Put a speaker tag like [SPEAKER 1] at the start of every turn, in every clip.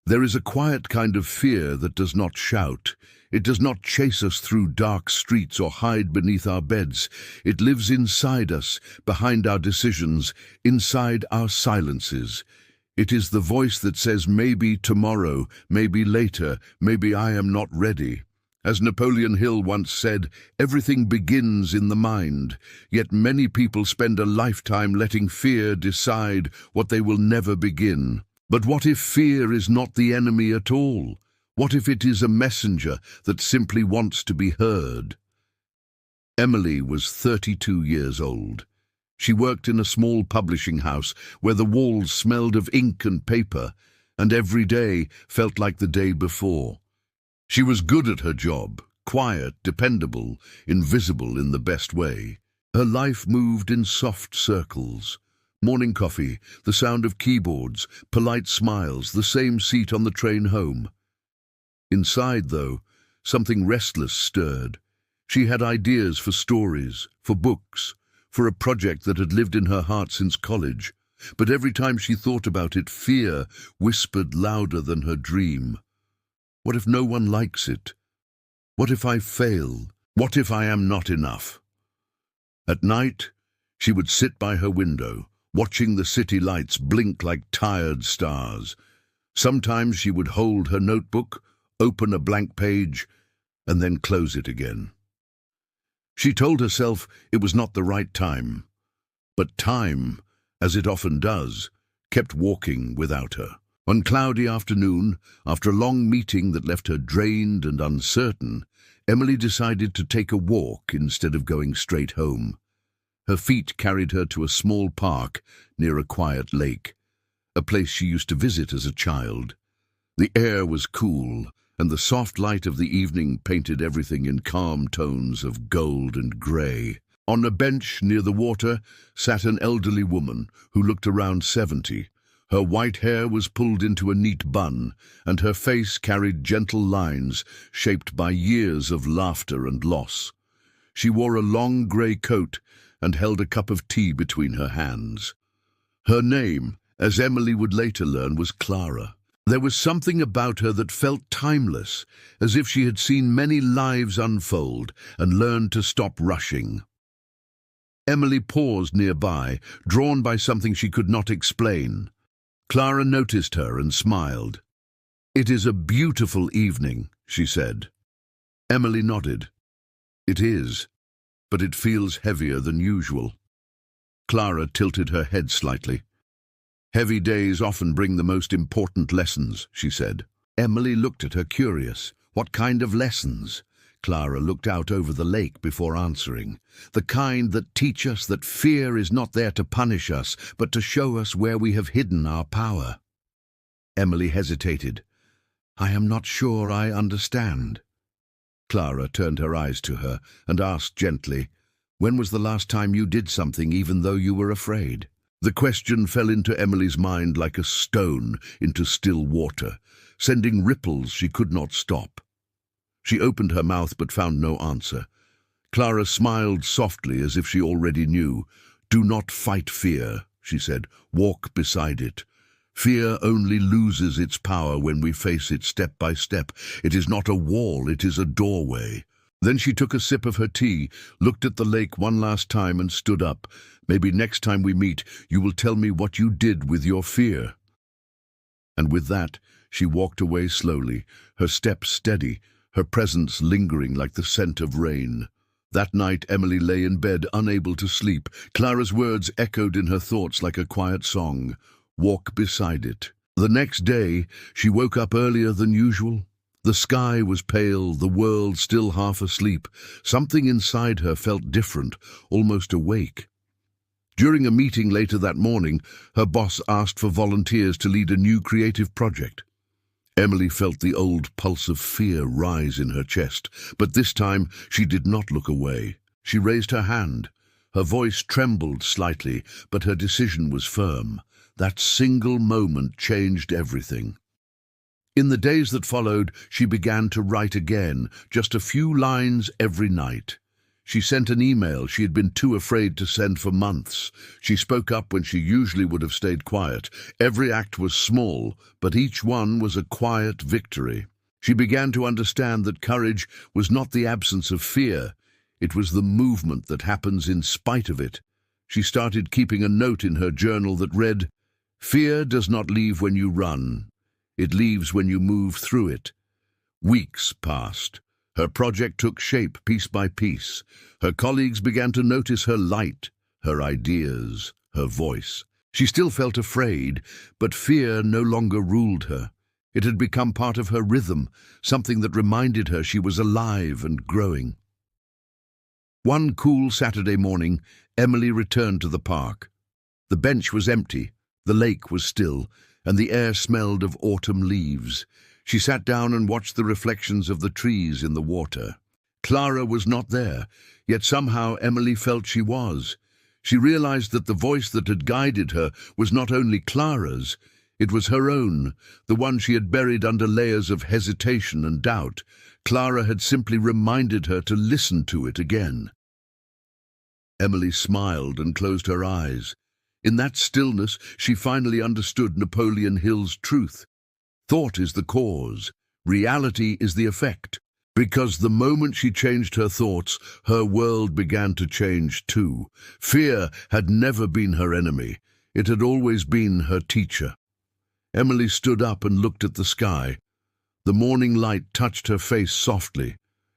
[SPEAKER 1] There is a quiet kind of fear that does not shout. It does not chase us through dark streets or hide beneath our beds. It lives inside us, behind our decisions, inside our silences. It is the voice that says, maybe tomorrow, maybe later, maybe I am not ready. As Napoleon Hill once said, everything begins in the mind, yet many people spend a lifetime letting fear decide what they will never begin. But what if fear is not the enemy at all? What if it is a messenger that simply wants to be heard? Emily was 32 years old. She worked in a small publishing house where the walls smelled of ink and paper, and every day felt like the day before. She was good at her job, quiet, dependable, invisible in the best way. Her life moved in soft circles. Morning coffee, the sound of keyboards, polite smiles, the same seat on the train home. Inside, though, something restless stirred. She had ideas for stories, for books, for a project that had lived in her heart since college. But every time she thought about it, fear whispered louder than her dream. What if no one likes it? What if I fail? What if I am not enough? At night, she would sit by her window, watching the city lights blink like tired stars. Sometimes she would hold her notebook, open a blank page, and then close it again. She told herself it was not the right time, but time, as it often does, kept walking without her. One cloudy afternoon, after a long meeting that left her drained and uncertain, Emily decided to take a walk instead of going straight home. Her feet carried her to a small park near a quiet lake, a place she used to visit as a child. The air was cool, and the soft light of the evening painted everything in calm tones of gold and grey. On a bench near the water sat an elderly woman who looked around 70. Her white hair was pulled into a neat bun, and her face carried gentle lines shaped by years of laughter and loss. She wore a long grey coat and held a cup of tea between her hands. Her name, as Emily would later learn, was Clara. There was something about her that felt timeless, as if she had seen many lives unfold and learned to stop rushing. Emily paused nearby, drawn by something she could not explain. Clara noticed her and smiled. "It is a beautiful evening," she said. Emily nodded. "It is, but it feels heavier than usual." Clara tilted her head slightly. "Heavy days often bring the most important lessons," she said. Emily looked at her, curious. "What kind of lessons?" Clara looked out over the lake before answering. "The kind that teach us that fear is not there to punish us, but to show us where we have hidden our power." Emily hesitated. "I am not sure I understand." Clara turned her eyes to her and asked gently, "When was the last time you did something even though you were afraid?" The question fell into Emily's mind like a stone into still water, sending ripples she could not stop. She opened her mouth but found no answer. Clara smiled softly as if she already knew. "Do not fight fear," she said. "Walk beside it. Fear only loses its power when we face it step by step. It is not a wall, it is a doorway." Then she took a sip of her tea, looked at the lake one last time and stood up. "Maybe next time we meet, you will tell me what you did with your fear." And with that, she walked away slowly, her steps steady, her presence lingering like the scent of rain. That night, Emily lay in bed, unable to sleep. Clara's words echoed in her thoughts like a quiet song. "Walk beside it." The next day, she woke up earlier than usual. The sky was pale, the world still half asleep. Something inside her felt different, almost awake. During a meeting later that morning, her boss asked for volunteers to lead a new creative project. Emily felt the old pulse of fear rise in her chest, but this time she did not look away. She raised her hand. Her voice trembled slightly, but her decision was firm. That single moment changed everything. In the days that followed, she began to write again, just a few lines every night. She sent an email she had been too afraid to send for months. She spoke up when she usually would have stayed quiet. Every act was small, but each one was a quiet victory. She began to understand that courage was not the absence of fear. It was the movement that happens in spite of it. She started keeping a note in her journal that read, "Fear does not leave when you run. It leaves when you move through it." Weeks passed. Her project took shape piece by piece. Her colleagues began to notice her light, her ideas, her voice. She still felt afraid, but fear no longer ruled her. It had become part of her rhythm, something that reminded her she was alive and growing. One cool Saturday morning, Emily returned to the park. The bench was empty, the lake was still, and the air smelled of autumn leaves. She sat down and watched the reflections of the trees in the water. Clara was not there, yet somehow Emily felt she was. She realized that the voice that had guided her was not only Clara's, it was her own, the one she had buried under layers of hesitation and doubt. Clara had simply reminded her to listen to it again. Emily smiled and closed her eyes. In that stillness, she finally understood Napoleon Hill's truth. Thought is the cause, reality is the effect. Because the moment she changed her thoughts, her world began to change too. Fear had never been her enemy. It had always been her teacher. Emily stood up and looked at the sky. The morning light touched her face softly.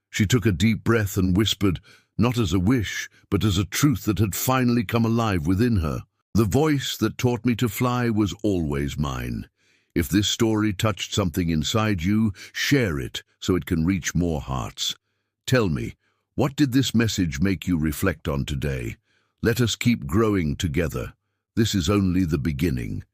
[SPEAKER 1] She took a deep breath and whispered, not as a wish, but as a truth that had finally come alive within her. The voice that taught me to fly was always mine. If this story touched something inside you, share it so it can reach more hearts. Tell me, what did this message make you reflect on today? Let us keep growing together. This is only the beginning.